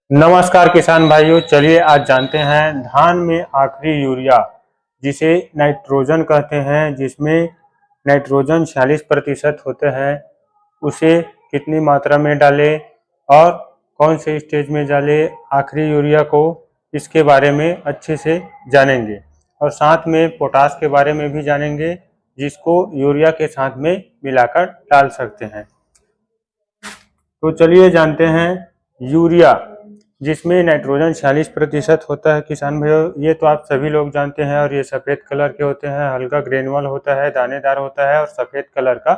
नमस्कार किसान भाइयों, चलिए आज जानते हैं धान में आखिरी यूरिया जिसे नाइट्रोजन कहते हैं, जिसमें नाइट्रोजन 46% होते हैं, उसे कितनी मात्रा में डालें और कौन से स्टेज में डालें। आखिरी यूरिया को इसके बारे में अच्छे से जानेंगे और साथ में पोटास के बारे में भी जानेंगे, जिसको यूरिया के साथ में मिलाकर डाल सकते हैं। तो चलिए जानते हैं यूरिया, जिसमें नाइट्रोजन 46% होता है। किसान भाइयों, ये तो आप सभी लोग जानते हैं और ये सफ़ेद कलर के होते हैं, हल्का ग्रेनुअल होता है, दानेदार होता है और सफ़ेद कलर का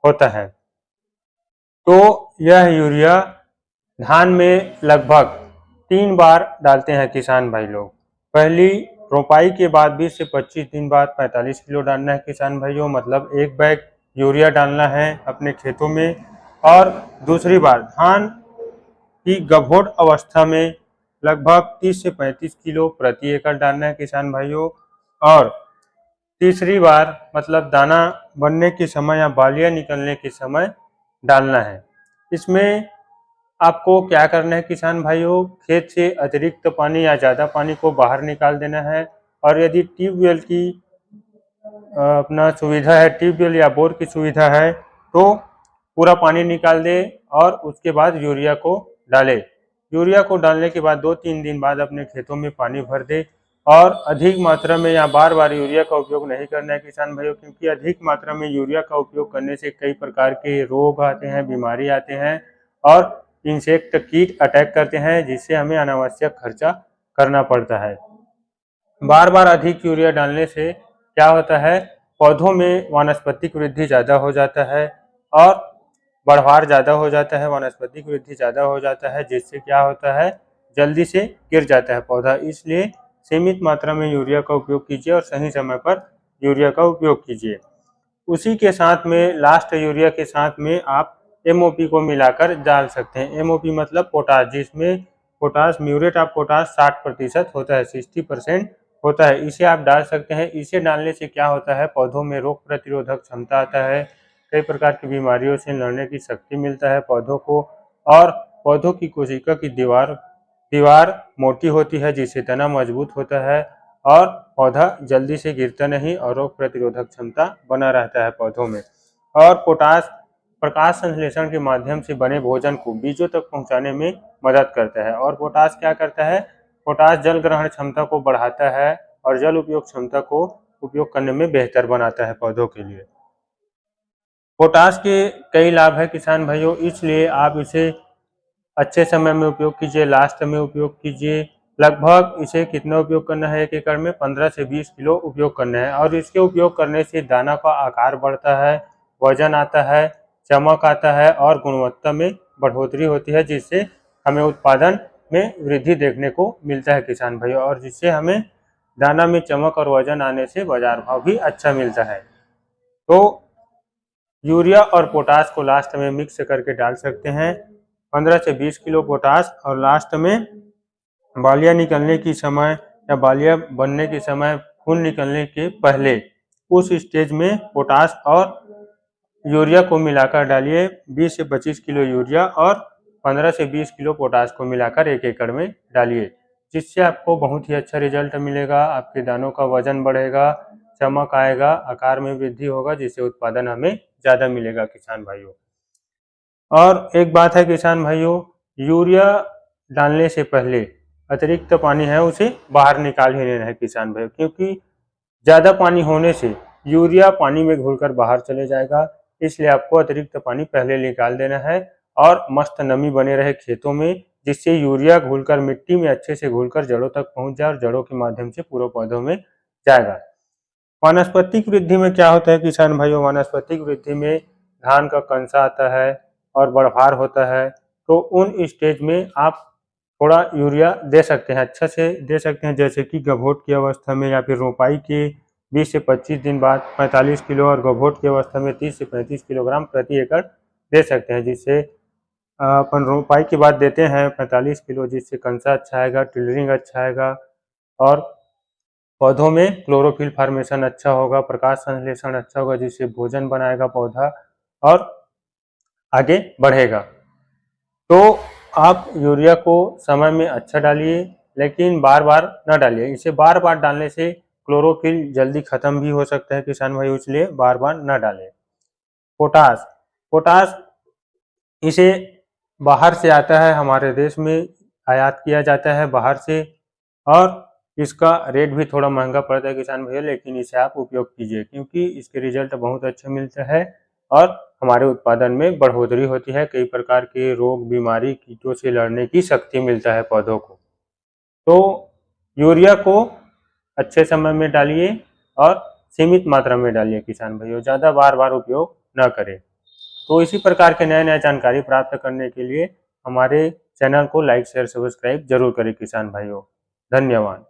होता है। तो यह यूरिया धान में लगभग 3 बार डालते हैं किसान भाई लोग। पहली रोपाई के बाद 20 से 25 दिन बाद 45 किलो डालना है किसान भाइयों, मतलब 1 बैग यूरिया डालना है अपने खेतों में। और दूसरी बार धान की गभोट अवस्था में लगभग 30 से 35 किलो प्रति एकड़ डालना है किसान भाइयों। और तीसरी बार मतलब दाना बनने के समय या बालियां निकलने के समय डालना है। इसमें आपको क्या करना है किसान भाइयों, खेत से अतिरिक्त पानी या ज़्यादा पानी को बाहर निकाल देना है। और यदि ट्यूबवेल की अपना सुविधा है, ट्यूबवेल या बोर की सुविधा है, तो पूरा पानी निकाल दे और उसके बाद यूरिया को डाले। यूरिया को डालने के बाद 2-3 दिन बाद अपने खेतों में पानी भर दे। और अधिक मात्रा में या बार बार यूरिया का उपयोग नहीं करना है किसान भाइयों, क्योंकि अधिक मात्रा में यूरिया का उपयोग करने से कई प्रकार के रोग आते हैं, बीमारी आते हैं और इंसेक्ट कीट अटैक करते हैं, जिससे हमें अनावश्यक खर्चा करना पड़ता है। बार बार अधिक यूरिया डालने से क्या होता है, पौधों में वानस्पतिक वृद्धि ज़्यादा हो जाता है और बढ़वार ज़्यादा हो जाता है, वानस्पतिक वृद्धि ज़्यादा हो जाता है, जिससे क्या होता है, जल्दी से गिर जाता है पौधा। इसलिए सीमित मात्रा में यूरिया का उपयोग कीजिए और सही समय पर यूरिया का उपयोग कीजिए। उसी के साथ में लास्ट यूरिया के साथ में आप एमओपी को मिलाकर डाल सकते हैं। एमओपी मतलब पोटास, जिसमें पोटास म्यूरेट ऑफ पोटास 60% होता है, 60% होता है, इसे आप डाल सकते हैं। इसे डालने से क्या होता है, पौधों में रोग प्रतिरोधक क्षमता आता है, कई प्रकार की बीमारियों से लड़ने की शक्ति मिलता है पौधों को। और पौधों की कोशिका की दीवार मोटी होती है, जिससे तना मजबूत होता है और पौधा जल्दी से गिरता नहीं और रोग प्रतिरोधक क्षमता बना रहता है पौधों में। और पोटास प्रकाश संश्लेषण के माध्यम से बने भोजन को बीजों तक पहुंचाने में मदद करता है। और पोटास क्या करता है, पोटास जल ग्रहण क्षमता को बढ़ाता है और जल उपयोग क्षमता को उपयोग करने में बेहतर बनाता है पौधों के लिए। पोटास के कई लाभ है किसान भाइयों, इसलिए आप इसे अच्छे समय में उपयोग कीजिए, लास्ट में उपयोग कीजिए। लगभग इसे कितना उपयोग करना है, 1 एकड़ में 15 से 20 किलो उपयोग करना है। और इसके उपयोग करने से दाना का आकार बढ़ता है, वजन आता है, चमक आता है और गुणवत्ता में बढ़ोतरी होती है, जिससे हमें उत्पादन में वृद्धि देखने को मिलता है किसान भाइयों। और जिससे हमें दाना में चमक और वजन आने से बाजार भाव भी अच्छा मिलता है। तो यूरिया और पोटास को लास्ट में मिक्स करके डाल सकते हैं, 15 से 20 किलो पोटास। और लास्ट में बालियां निकलने की समय या बालियां बनने के समय, फूल निकलने के पहले उस स्टेज में पोटास और यूरिया को मिलाकर डालिए। 20 से 25 किलो यूरिया और 15 से 20 किलो पोटास को मिलाकर 1 एकड़ में डालिए, जिससे आपको बहुत ही अच्छा रिजल्ट मिलेगा। आपके दानों का वजन बढ़ेगा, चमक आएगा, आकार में वृद्धि होगा, जिससे उत्पादन हमें ज़्यादा मिलेगा किसान भाइयों। और एक बात है किसान भाइयों, यूरिया डालने से पहले अतिरिक्त पानी है उसे बाहर निकाल ही लेना है किसान भाइयों, क्योंकि ज़्यादा पानी होने से यूरिया पानी में घुलकर बाहर चले जाएगा। इसलिए आपको अतिरिक्त पानी पहले निकाल देना है और मस्त नमी बने रहे खेतों में, जिससे यूरिया घुलकर मिट्टी में अच्छे से घुलकर जड़ों तक पहुंच जाए और जड़ों के माध्यम से पूरे पौधों में जाएगा। वानस्पतिक वृद्धि में क्या होता है किसान भाइयों, वानस्पतिक वृद्धि में धान का कंसा आता है और बढ़वार होता है, तो उन स्टेज में आप थोड़ा यूरिया दे सकते हैं, अच्छा से दे सकते हैं, जैसे कि गभोट की अवस्था में या फिर रोपाई के 20 से 25 दिन बाद 45 किलो और गभोट की अवस्था में 30 से 35 किलोग्राम प्रति एकड़ दे सकते हैं। जिससे अपन रोपाई के बाद देते हैं 45 किलो, जिससे कंसा अच्छा आएगा, टिलरिंग अच्छा आएगा और पौधों में क्लोरोफिल फॉर्मेशन अच्छा होगा, प्रकाश संश्लेषण अच्छा होगा, जिससे भोजन बनाएगा पौधा और आगे बढ़ेगा। तो आप यूरिया को समय में अच्छा डालिए, लेकिन बार बार न डालिए। इसे बार बार डालने से क्लोरोफिल जल्दी खत्म भी हो सकता है किसान भाई, इसलिए बार बार न डालें। पोटास, पोटास इसे बाहर से आता है, हमारे देश में आयात किया जाता है बाहर से, और इसका रेट भी थोड़ा महंगा पड़ता है किसान भैया, लेकिन इसे आप उपयोग कीजिए क्योंकि इसके रिजल्ट बहुत अच्छे मिलते हैं और हमारे उत्पादन में बढ़ोतरी होती है। कई प्रकार के रोग, बीमारी, कीटों से लड़ने की शक्ति मिलता है पौधों को। तो यूरिया को अच्छे समय में डालिए और सीमित मात्रा में डालिए किसान भाइयों, ज़्यादा बार बार उपयोग न करें। तो इसी प्रकार के नए नए जानकारी प्राप्त करने के लिए हमारे चैनल को लाइक, शेयर, सब्सक्राइब जरूर करें किसान भाइयों। धन्यवाद।